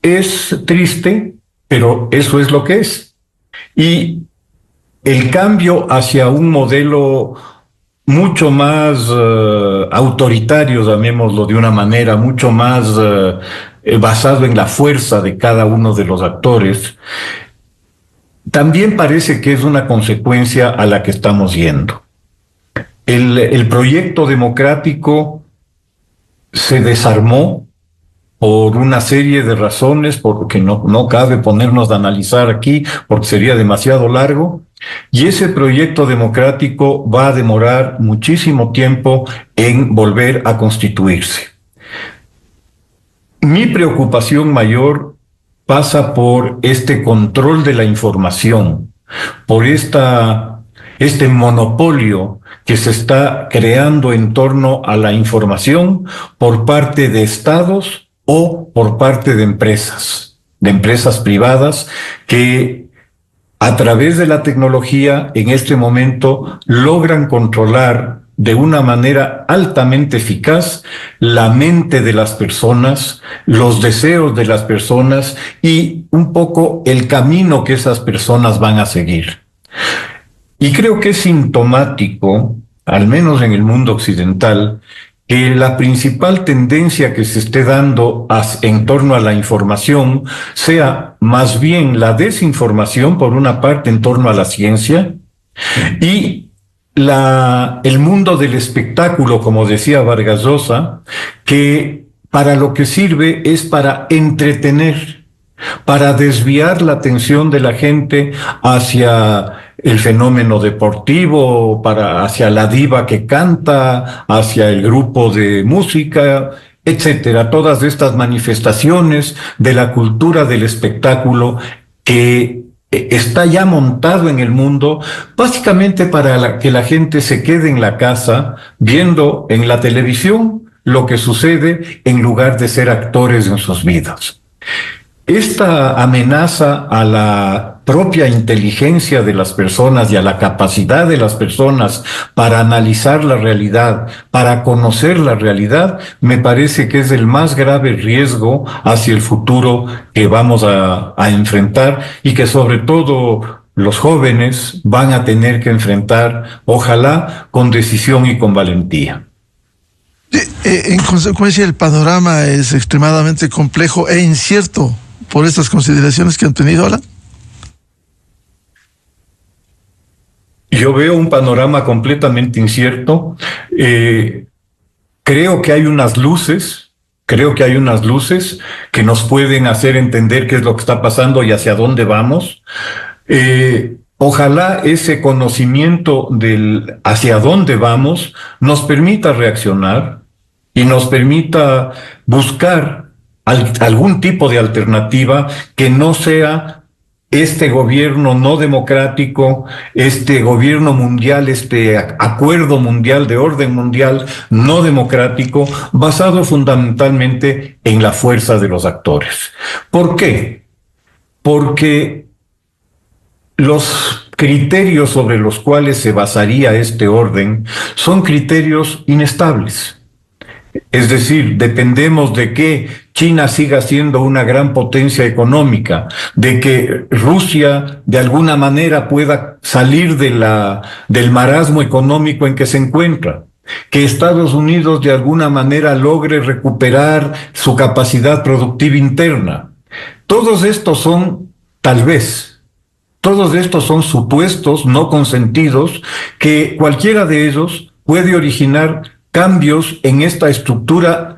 es triste, pero eso es lo que es. Y el cambio hacia un modelo mucho más autoritario, llamémoslo de una manera, mucho más basado en la fuerza de cada uno de los actores, también parece que es una consecuencia a la que estamos yendo. el proyecto democrático se desarmó por una serie de razones, porque no cabe ponernos a analizar aquí, porque sería demasiado largo, y ese proyecto democrático va a demorar muchísimo tiempo en volver a constituirse. Mi preocupación mayor pasa por este control de la información, por este monopolio que se está creando en torno a la información por parte de estados o por parte de empresas privadas que a través de la tecnología en este momento logran controlar de una manera altamente eficaz la mente de las personas, los deseos de las personas y un poco el camino que esas personas van a seguir. Y creo que es sintomático, al menos en el mundo occidental, que la principal tendencia que se esté dando en torno a la información sea más bien la desinformación, por una parte, en torno a la ciencia, y el mundo del espectáculo, como decía Vargas Llosa, que para lo que sirve es para entretener, para desviar la atención de la gente hacia el fenómeno deportivo, hacia la diva que canta, hacia el grupo de música, etcétera. Todas estas manifestaciones de la cultura del espectáculo que está ya montado en el mundo, básicamente para que la gente se quede en la casa viendo en la televisión lo que sucede en lugar de ser actores en sus vidas. Esta amenaza a la propia inteligencia de las personas y a la capacidad de las personas para analizar la realidad, para conocer la realidad, me parece que es el más grave riesgo hacia el futuro que vamos a enfrentar y que sobre todo los jóvenes van a tener que enfrentar, ojalá con decisión y con valentía. En consecuencia, el panorama es extremadamente complejo e incierto por estas consideraciones que han tenido ahora. Yo veo un panorama completamente incierto. Creo que hay unas luces que nos pueden hacer entender qué es lo que está pasando y hacia dónde vamos. Ojalá ese conocimiento del hacia dónde vamos nos permita reaccionar y nos permita buscar algún tipo de alternativa que no sea este gobierno no democrático, este gobierno mundial, este acuerdo mundial de orden mundial no democrático, basado fundamentalmente en la fuerza de los actores. ¿Por qué? Porque los criterios sobre los cuales se basaría este orden son criterios inestables. Es decir, dependemos de que China siga siendo una gran potencia económica, de que Rusia de alguna manera pueda salir del marasmo económico en que se encuentra, que Estados Unidos de alguna manera logre recuperar su capacidad productiva interna. Todos estos son, tal vez, todos estos son supuestos no consentidos que cualquiera de ellos puede originar cambios en esta estructura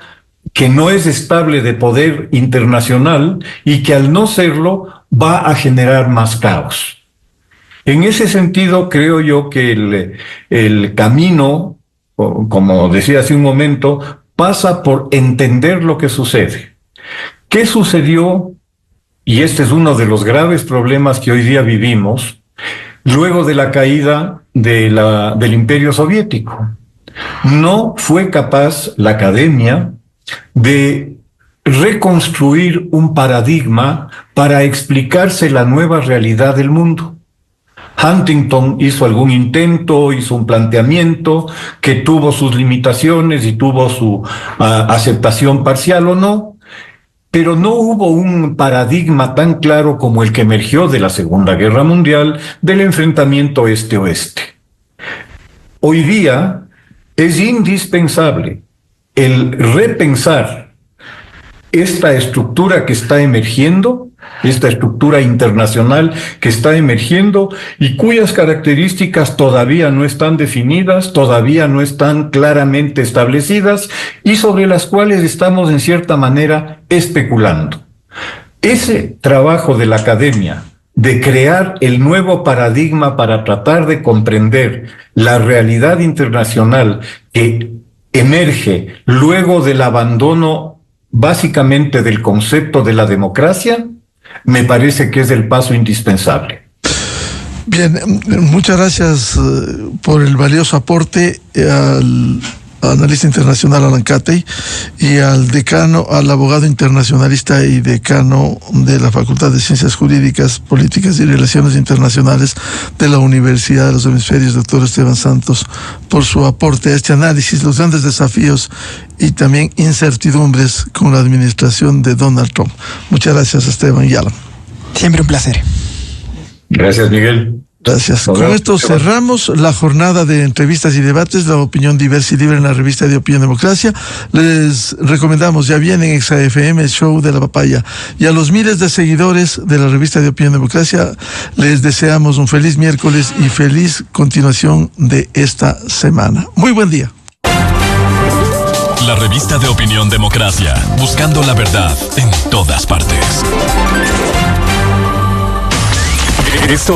que no es estable de poder internacional y que al no serlo va a generar más caos. En ese sentido, creo yo que el camino, como decía hace un momento, pasa por entender lo que sucede. ¿Qué sucedió? Y este es uno de los graves problemas que hoy día vivimos, luego de la caída del Imperio Soviético. No fue capaz la academia de reconstruir un paradigma para explicarse la nueva realidad del mundo. Huntington hizo algún intento, hizo un planteamiento que tuvo sus limitaciones y tuvo su aceptación parcial o no, pero no hubo un paradigma tan claro como el que emergió de la Segunda Guerra Mundial del enfrentamiento este-oeste. Hoy día es indispensable el repensar esta estructura que está emergiendo esta estructura internacional que está emergiendo y cuyas características todavía no están definidas, todavía no están claramente establecidas y sobre las cuales estamos en cierta manera especulando. Ese trabajo de la academia de crear el nuevo paradigma para tratar de comprender la realidad internacional que emerge luego del abandono básicamente del concepto de la democracia, me parece que es el paso indispensable. Bien, muchas gracias por el valioso aporte al analista internacional Alan Catey y al decano, al abogado internacionalista y decano de la Facultad de Ciencias Jurídicas, Políticas y Relaciones Internacionales de la Universidad de los Hemisferios, doctor Esteban Santos, por su aporte a este análisis, los grandes desafíos y también incertidumbres con la administración de Donald Trump. Muchas gracias, Esteban y Alan. Siempre un placer. Gracias, Miguel. Gracias. Con esto cerramos la jornada de entrevistas y debates, la opinión diversa y libre en la revista de Opinión Democracia. Les recomendamos, ya viene en ExaFM el show de la papaya. Y a los miles de seguidores de la revista de Opinión Democracia, les deseamos un feliz miércoles y feliz continuación de esta semana. Muy buen día. La revista de Opinión Democracia, buscando la verdad en todas partes. Esto